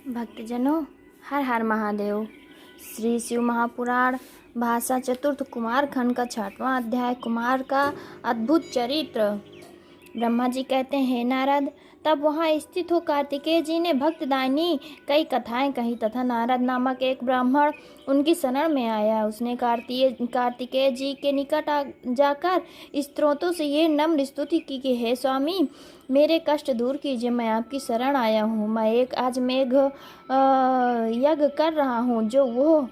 भक्तजनों, हर हर महादेव। श्री शिव महापुराण भाषा चतुर्थ कुमार खंड का 6वां अध्याय कुमार का अद्भुत चरित्र। ब्रह्मा जी कहते हैं, हे नारद, तब वहाँ स्थित हो कार्तिकेय जी ने भक्तदायिनी कई कथाएं कही तथा नारद नामक एक ब्राह्मण उनकी शरण में आया। उसने कार्तिकेय जी के निकट जाकर स्त्रोतों से ये नम्र स्तुति की कि हे स्वामी, मेरे कष्ट दूर कीजिए, मैं आपकी शरण आया हूँ। मैं एक आज मेघ यज्ञ कर रहा हूँ, जो वो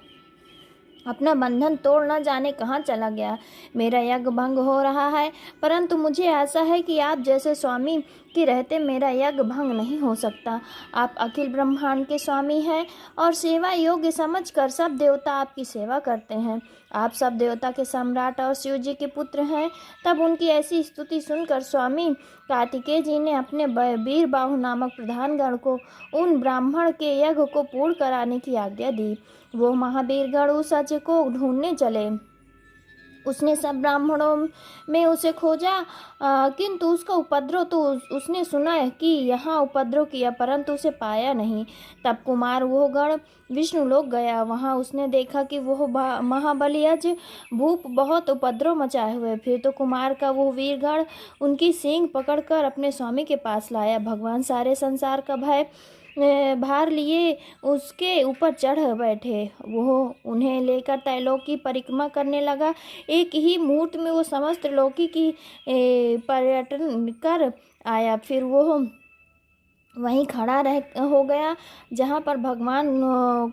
अपना बंधन तोड़ न जाने कहाँ चला गया। मेरा यज्ञ भंग हो रहा है, परंतु मुझे आशा है कि आप जैसे स्वामी के रहते मेरा यज्ञ भंग नहीं हो सकता। आप अखिल ब्रह्मांड के स्वामी हैं और सेवा योग्य समझकर सब देवता आपकी सेवा करते हैं। आप सब देवता के सम्राट और शिव जी के पुत्र हैं। तब उनकी ऐसी स्तुति सुनकर स्वामी कार्तिकेय जी ने अपने वीर बाहु नामक प्रधानगण को उन ब्राह्मण के यज्ञ को पूर्ण कराने की आज्ञा दी। वो महावीरगण उस अजय को ढूंढने चले। उसने सब ब्राह्मणों में उसे खोजा, किंतु उसका उपद्रव तो उसने सुना है कि यहाँ उपद्रव किया, परंतु उसे पाया नहीं। तब कुमार वो गण विष्णु लोक गया। वहाँ उसने देखा कि वह महाबली अज भूप बहुत उपद्रव मचाए हुए। फिर तो कुमार का वो वीरगण उनकी सींग पकड़कर अपने स्वामी के पास लाया। भगवान सारे संसार का भय भार लिए उसके ऊपर चढ़ बैठे। वो उन्हें लेकर त्रैलोक की परिक्रमा करने लगा। एक ही मुहूर्त में वो समस्त लोकी की पर्यटन कर आया। फिर वो वहीं खड़ा हो गया जहाँ पर भगवान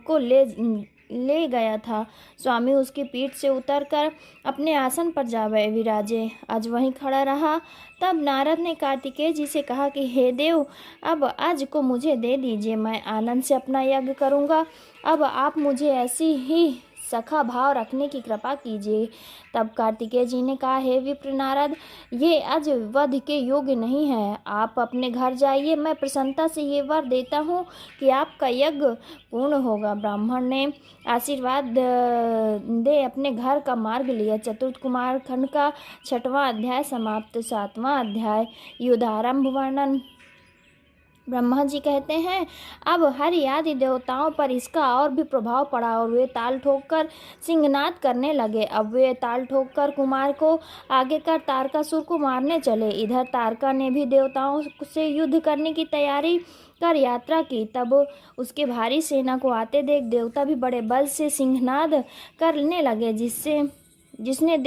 को ले गया था। स्वामी उसकी पीठ से उतरकर अपने आसन पर जा विराजे। आज वहीं खड़ा रहा। तब नारद ने कार्तिकेय जी से कहा कि हे देव, अब आज को मुझे दे दीजिए, मैं आनंद से अपना यज्ञ करूँगा। अब आप मुझे ऐसी ही सखा भाव रखने की कृपा कीजिए। तब कार्तिकेय जी ने कहा, हे विप्र नारद, ये आज वध के योग्य नहीं है। आप अपने घर जाइए। मैं प्रसन्नता से ये वर देता हूँ कि आपका यज्ञ पूर्ण होगा। ब्राह्मण ने आशीर्वाद दे अपने घर का मार्ग लिया। चतुर्थ कुमार खंड का 6वां अध्याय समाप्त। 7वां अध्याय युद्धारंभ वर्णन। ब्रह्मा जी कहते हैं, अब हरि आदि देवताओं पर इसका और भी प्रभाव पड़ा और वे ताल ठोककर सिंहनाद करने लगे। अब वे ताल ठोककर कुमार को आगे कर तारकासुर को मारने चले। इधर तारका ने भी देवताओं से युद्ध करने की तैयारी कर यात्रा की। तब उसके भारी सेना को आते देख देवता भी बड़े बल से सिंहनाद करने लगे, जिसने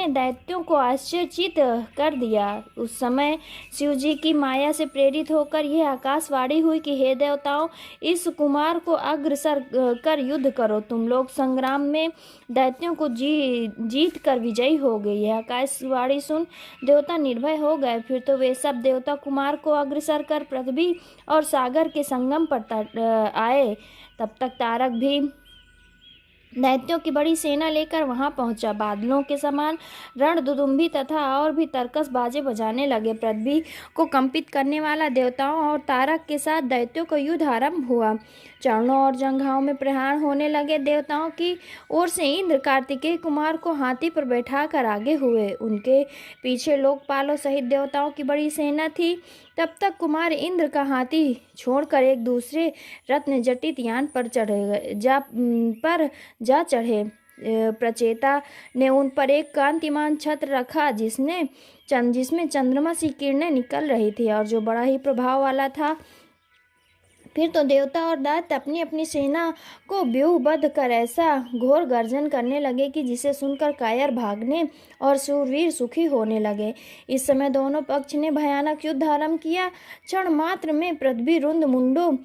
दैत्यों को आश्चर्यचकित कर दिया। उस समय शिव जी की माया से प्रेरित होकर यह आकाशवाणी हुई कि हे देवताओं, इस कुमार को अग्रसर कर युद्ध करो। तुम लोग संग्राम में दैत्यों को जीत कर विजयी हो गए। यह आकाशवाणी सुन देवता निर्भय हो गए। फिर तो वे सब देवता कुमार को अग्रसर कर पृथ्वी और सागर के संगम पर आए। तब तक तारक भी दैत्यों की बड़ी सेना लेकर वहां पहुंचा। बादलों के समान रणदुदुम्भी तथा और भी तरकस बाजे बजाने लगे। पृथ्वी को कंपित करने वाला देवताओं और तारक के साथ दैत्यों का युद्ध आरंभ हुआ। चरणों और जंघाओं में प्रहार होने लगे। देवताओं की ओर से इंद्र कार्तिकेय कुमार को हाथी पर बैठाकर आगे हुए। उनके पीछे लोकपालों सहित देवताओं की बड़ी सेना थी। तब तक कुमार इंद्र का हाथी छोड़कर एक दूसरे रत्न जटित यान पर जा चढ़े। प्रचेता ने उन पर एक कांतिमान छत्र रखा जिसमें चंद्रमा सी किरणें निकल रही थी और जो बड़ा ही प्रभाव वाला था। फिर तो देवता और दैत्य अपनी अपनी सेना को व्यूहबद्ध कर ऐसा घोर गर्जन करने लगे कि जिसे सुनकर कायर भागने और शूरवीर सुखी होने लगे। इस समय दोनों पक्ष ने भयानक युद्ध आरंभ किया। क्षण मात्र में पृथ्वी रुंद मुंडों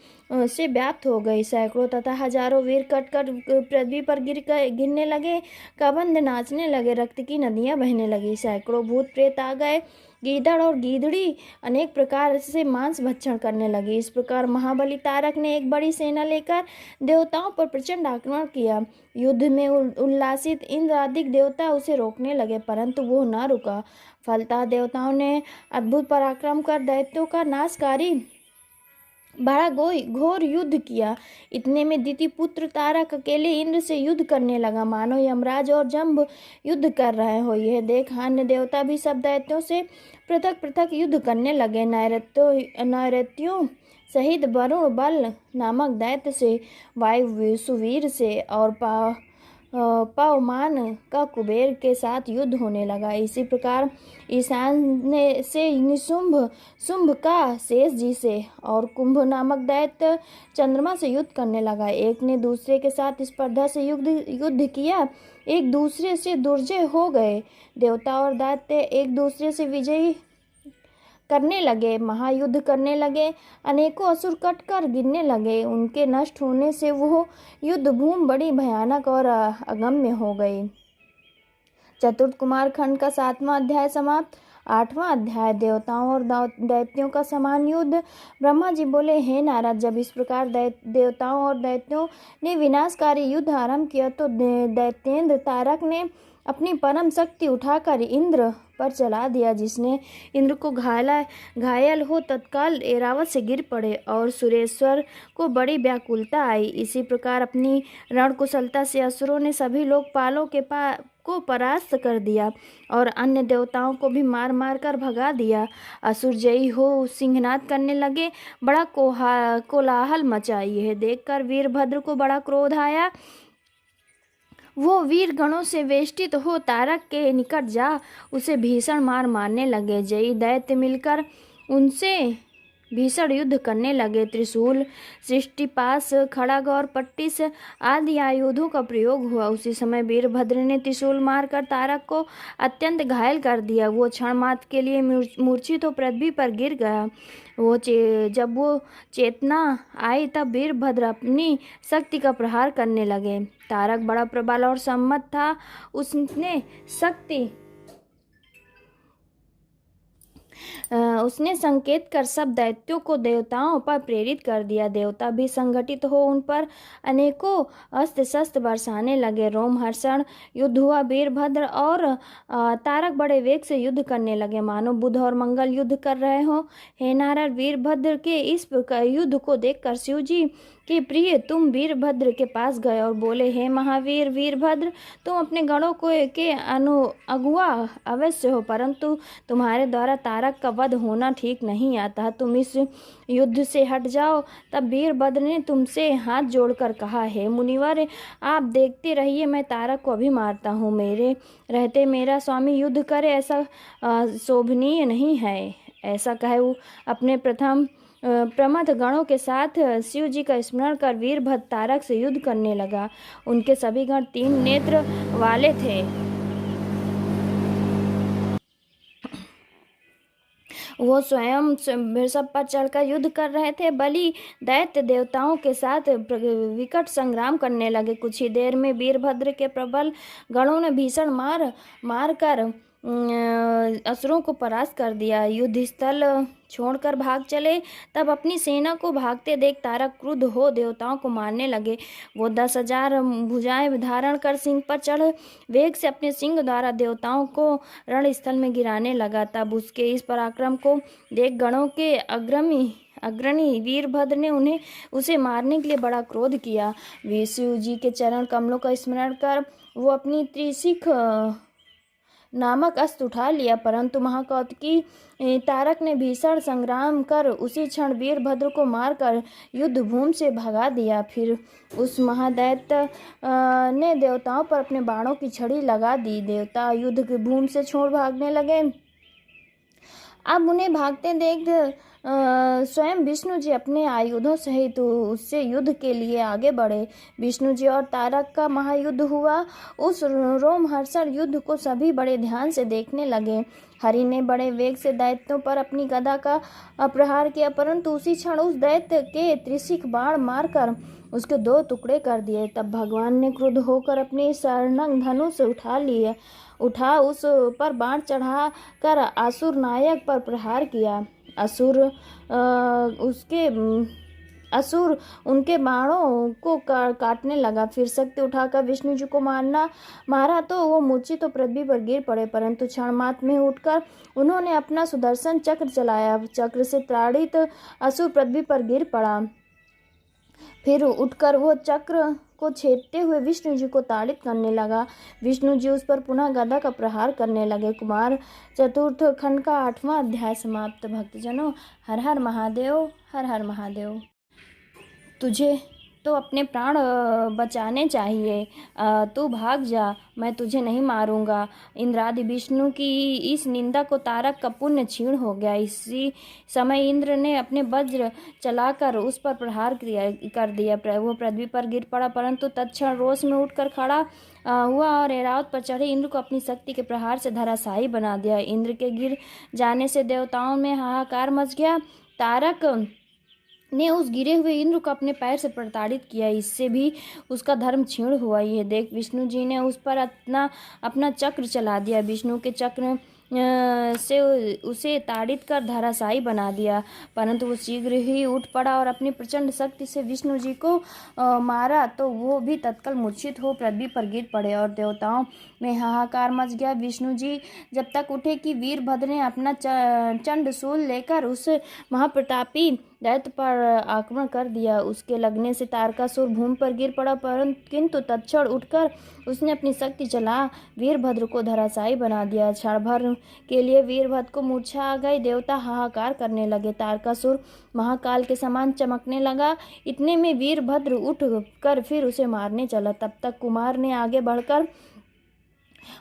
से व्याप्त हो गई। सैकड़ों तथा हजारों वीर कटकर पृथ्वी पर गिरने लगे। कबंध नाचने लगे, रक्त की नदियां बहने लगी। सैकड़ों भूत प्रेत आ गए। गीदड़ और गीदड़ी अनेक प्रकार से मांस भक्षण करने लगी। इस प्रकार महाबली तारक ने एक बड़ी सेना लेकर देवताओं पर प्रचंड आक्रमण किया। युद्ध में उल्लासित इंद्र आदि देवता उसे रोकने लगे, परंतु वो न रुका। फलतः देवताओं ने अद्भुत पराक्रम कर दैत्यों का नाशकारी बड़ा घोर युद्ध किया। इतने में दितिपुत्र तारक अकेले इंद्र से युद्ध करने लगा, मानो यमराज और जम्ब युद्ध कर रहे हो। यह देख अन्य देवता भी सब दैत्यों से पृथक पृथक युद्ध करने लगे। नैऋत्यों सहित वरुण बल नामक दैत्य से, वायु सुवीर से और पवमान का कुबेर के साथ युद्ध होने लगा। इसी प्रकार ईशान से निशुंभ, शुंभ का शेष जी से और कुंभ नामक दैत्य चंद्रमा से युद्ध करने लगा। एक ने दूसरे के साथ स्पर्धा से युद्ध किया, एक दूसरे से दुर्जय हो गए। देवता और दैत्य एक दूसरे से विजयी करने लगे, महायुद्ध करने लगे। अनेकों असुर कट कर गिरने लगे। उनके नष्ट होने से वह युद्ध भूमि बड़ी भयानक और अगम्य हो गई। चतुर्थ कुमार खंड का 7वां अध्याय समाप्त। 8वां अध्याय देवताओं और दैत्यों का समान युद्ध। ब्रह्मा जी बोले, हे नारद, जब इस प्रकार देवताओं और दैत्यों ने विनाशकारी युद्ध आरंभ किया तो दैत्येंद्र तारक ने अपनी परम शक्ति उठाकर इंद्र पर चला दिया, जिसने इंद्र को घायल हो तत्काल ऐरावत से गिर पड़े और सुरेश्वर को बड़ी व्याकुलता आई। इसी प्रकार अपनी रणकुशलता से असुरों ने सभी लोकपालों को परास्त कर दिया और अन्य देवताओं को भी मार मार कर भगा दिया। असुर जयी हो सिंहनाद करने लगे, बड़ा कोलाहल मचा। यह देखकर वीरभद्र को बड़ा क्रोध आया। वो वीर गणों से वेष्टित हो तारक के निकट जा उसे भीषण मार मारने लगे। जयी दैत्य मिलकर उनसे भीषण युद्ध करने लगे। त्रिशूल, सृष्टिपाश, खड़ग और पट्टिस आदि आयुधों का प्रयोग हुआ। उसी समय वीरभद्र ने त्रिशूल मारकर तारक को अत्यंत घायल कर दिया। वो क्षण मात्र के लिए मूर्छित हो पृथ्वी पर गिर गया। जब वो चेतना आई तब वीरभद्र अपनी शक्ति का प्रहार करने लगे। तारक बड़ा प्रबल और सम्मत था। उसने संकेत कर सब दैत्यों को देवताओं पर प्रेरित कर दिया। देवता भी संगठित हो उन पर अनेकों अस्त्र शस्त्र बरसाने लगे। रोमहर्षण युद्ध हुआ। वीरभद्र और तारक बड़े वेग से युद्ध करने लगे, मानो बुध और मंगल युद्ध कर रहे हो। हे नारद, वीरभद्र के इस युद्ध को देखकर शिव जी के प्रिय तुम वीरभद्र के पास गए और बोले, हे महावीर वीरभद्र, तुम अपने गणों के अगुआ अवश्य हो, परंतु तुम्हारे द्वारा तारक का वध होना ठीक नहीं आता। तुम इस युद्ध से हट जाओ। तब वीरभद्र ने तुमसे हाथ जोड़कर कहा, हे मुनिवर, आप देखते रहिए, मैं तारक को अभी मारता हूँ। मेरे रहते मेरा स्वामी युद्ध करे, ऐसा शोभनीय नहीं है। ऐसा कहे वो अपने प्रमथ गणों के साथ शिव जी का स्मरण कर वीरभद्र तारक से युद्ध करने लगा। उनके सभी गण 3 नेत्र वाले थे। वो स्वयं वृषभ पर चढ़कर युद्ध कर रहे थे। बलि दैत्य देवताओं के साथ विकट संग्राम करने लगे। कुछ ही देर में वीरभद्र के प्रबल गणों ने भीषण मार कर असुरों को परास्त कर दिया। युद्ध स्थल छोड़कर भाग चले। तब अपनी सेना को भागते देख तारक क्रुद्ध हो देवताओं को मारने लगे। वो 10,000 भुजाएं धारण कर सिंह पर चढ़ वेग से अपने सिंह द्वारा देवताओं को रणस्थल में गिराने लगा। तब उसके इस पराक्रम को देख गणों के अग्रणी वीरभद्र ने उसे मारने के लिए बड़ा क्रोध किया। शिव जी के चरण कमलों का स्मरण कर वो अपनी त्रिशिख नामक अस्त्र उठा लिया, परंतु महाकौतुकी तारक ने भीषण संग्राम कर उसी क्षण वीरभद्र को मारकर युद्ध भूमि से भगा दिया। फिर उस महादैत्य ने देवताओं पर अपने बाणों की छड़ी लगा दी। देवता युद्ध की भूमि से छोड़ भागने लगे। अब उन्हें भागते देख स्वयं विष्णु जी अपने आयुधों सहित उससे युद्ध के लिए आगे बढ़े। विष्णु जी और तारक का महायुद्ध हुआ। उस रोमहर्षण युद्ध को सभी बड़े ध्यान से देखने लगे। हरि ने बड़े वेग से दैत्यों पर अपनी गदा का प्रहार किया, परंतु उसी क्षण उस दैत्य के त्रिशिख बाण मारकर उसके 2 टुकड़े कर दिए। तब भगवान ने क्रुद्ध होकर अपने शरणंग धनुष उठा उस पर बाण चढ़ा कर असुर नायक पर प्रहार किया। असुर उनके बाणों को काटने लगा। फिर शक्ति उठाकर विष्णु जी को मारा तो वो मूर्छित तो पृथ्वी पर गिर पड़े, परंतु क्षण मात्र में उठकर उन्होंने अपना सुदर्शन चक्र चलाया। चक्र से ताड़ित असुर पृथ्वी पर गिर पड़ा। फिर उठकर वो चक्र को छेदते हुए विष्णु जी को ताड़ित करने लगा। विष्णु जी उस पर पुनः गदा का प्रहार करने लगे। कुमार चतुर्थ खंड का 8वां अध्याय समाप्त। भक्तजनों, हर हर महादेव, हर हर महादेव। तुझे तो अपने प्राण बचाने चाहिए, तू भाग जा, मैं तुझे नहीं मारूंगा। इंद्रादि विष्णु की इस निंदा को तारक का पुण्य क्षीण हो गया। इसी समय इंद्र ने अपने वज्र चलाकर उस पर प्रहार कर दिया। वो पृथ्वी पर गिर पड़ा, परंतु तत्क्षण रोष में उठकर खड़ा हुआ और ऐरावत पर चढ़े इंद्र को अपनी शक्ति के प्रहार से धराशायी बना दिया। इंद्र के गिर जाने से देवताओं में हाहाकार मच गया। तारक ने उस गिरे हुए इंद्र को अपने पैर से प्रताड़ित किया, इससे भी उसका धर्म क्षीण हुआ। यह देख विष्णु जी ने उस पर अपना चक्र चला दिया। विष्णु के चक्र से उसे ताड़ित कर धराशायी बना दिया, परंतु वो शीघ्र ही उठ पड़ा और अपनी प्रचंड शक्ति से विष्णु जी को मारा तो वो भी तत्काल मूर्छित हो पृथ्वी पर गिर पड़े और देवताओं में हाहाकार मच गया। विष्णु जी जब तक उठे कि वीरभद्र ने अपना चंडशूल लेकर उस महाप्रतापी दैत्य पर आक्रमण कर दिया। उसके लगने से तारकासुर भूमि पर गिर पड़ा, किंतु तत्क्षण उठकर उसने अपनी शक्ति चला वीरभद्र को धराशायी बना दिया। क्षण भर के लिए वीरभद्र को मूर्छा आ गई। देवता हाहाकार करने लगे। तारकासुर महाकाल के समान चमकने लगा। इतने में वीरभद्र उठ कर फिर उसे मारने चला। तब तक कुमार ने आगे बढ़कर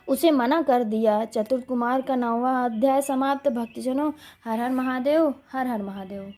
उसे मना कर दिया। चतुर्थ कुमार का 9वां अध्याय समाप्त। भक्तजनों, हर हर महादेव, हर हर महादेव।